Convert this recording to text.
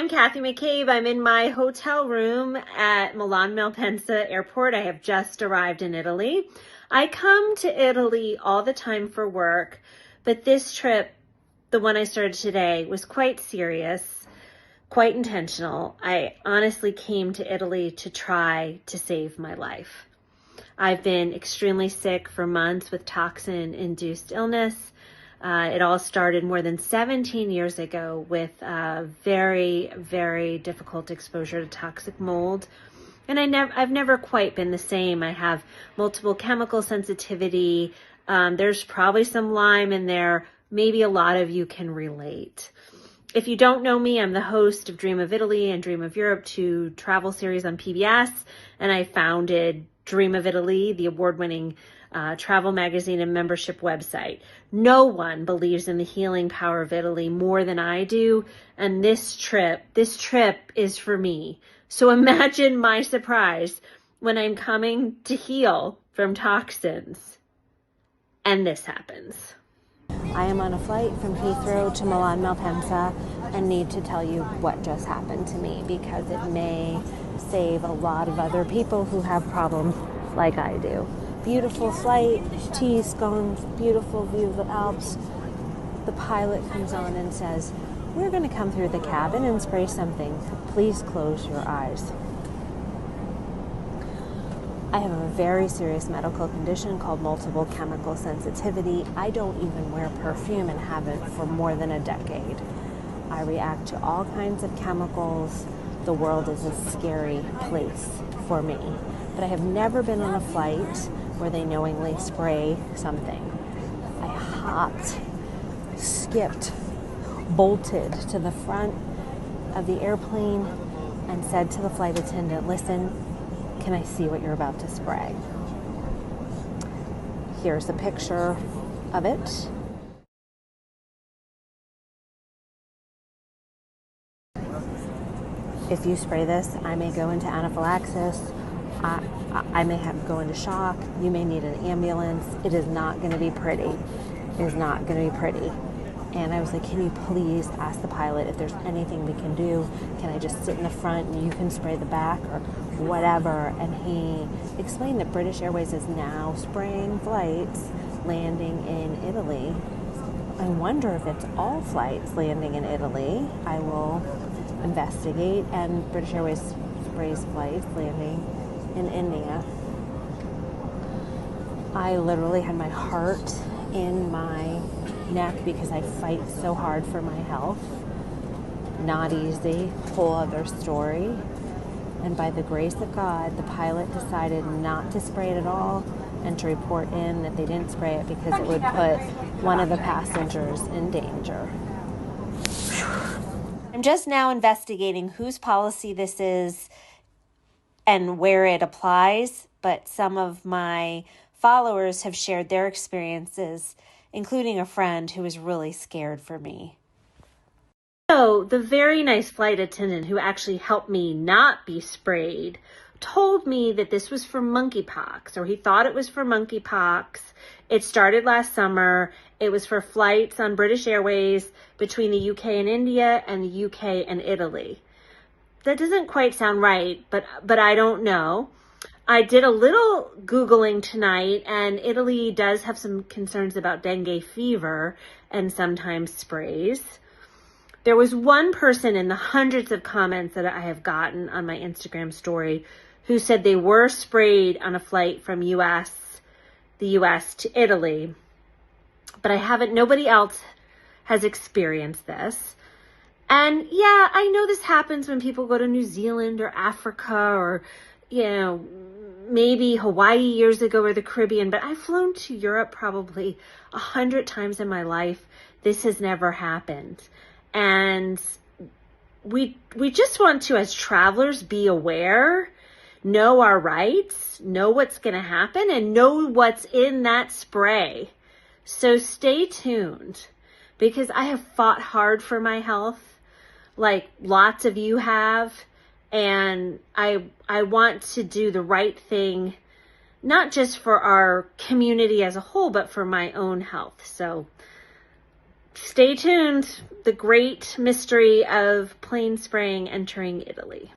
I'm Kathy McCabe. I'm in my hotel room at Milan Malpensa airport. I have just arrived in Italy. I come to Italy all the time for work, but this trip, the one I started today, was quite serious, quite intentional. I honestly came to Italy to try to save my life. I've been extremely sick for months with toxin-induced illness. It all started more than 17 years ago with very, very difficult exposure to toxic mold. And I've never quite been the same. I have multiple chemical sensitivity. There's probably some Lyme in there. Maybe a lot of you can relate. If you don't know me, I'm the host of Dream of Italy and Dream of Europe, two travel series on PBS. And I founded Dream of Italy, the award-winning travel magazine and membership website. No one believes in the healing power of Italy more than I do. And this trip is for me. So imagine my surprise when I'm coming to heal from toxins and this happens. I am on a flight from Heathrow to Milan Malpensa and need to tell you what just happened to me because it may save a lot of other people who have problems like I do. Beautiful flight, tea, scones, beautiful view of the Alps. The pilot comes on and says, "We're going to come through the cabin and spray something. Please close your eyes." I have a very serious medical condition called multiple chemical sensitivity. I don't even wear perfume and haven't for more than a decade. I react to all kinds of chemicals. The world is a scary place for me. But I have never been on a flight where they knowingly spray something. I hopped, skipped, bolted to the front of the airplane and said to the flight attendant, "Listen, can I see what you're about to spray?" Here's a picture of it. If you spray this, I may go into anaphylaxis. I may have to go into shock. You may need an ambulance. It is not going to be pretty. It is not going to be pretty. And I was like, "Can you please ask the pilot if there's anything we can do? Can I just sit in the front and you can spray the back or whatever?" And he explained that British Airways is now spraying flights landing in Italy. I wonder if it's all flights landing in Italy. I will investigate. And British Airways sprays flights landing in India. I literally had my heart in my neck because I fight so hard for my health. Not easy, whole other story. And by the grace of God, the pilot decided not to spray it at all and to report in that they didn't spray it because it would put one of the passengers in danger. I'm just now investigating whose policy this is and where it applies, but some of my followers have shared their experiences, including a friend who was really scared for me. So the very nice flight attendant who actually helped me not be sprayed told me that this was for monkeypox, or he thought it was for monkeypox. It started last summer. It was for flights on British Airways between the UK and India and the UK and Italy. That doesn't quite sound right, but I don't know. I did a little Googling tonight, and Italy does have some concerns about dengue fever and sometimes sprays. There was one person in the hundreds of comments that I have gotten on my Instagram story who said they were sprayed on a flight from the US to Italy. But nobody else has experienced this. And yeah, I know this happens when people go to New Zealand or Africa or, maybe Hawaii years ago or the Caribbean, but I've flown to Europe probably 100 times in my life. This has never happened. And we just want to, as travelers, be aware, know our rights, know what's going to happen, and know what's in that spray. So stay tuned, because I have fought hard for my health, like lots of you have, and I want to do the right thing, not just for our community as a whole, but for my own health. So stay tuned. The great mystery of plane spraying entering Italy.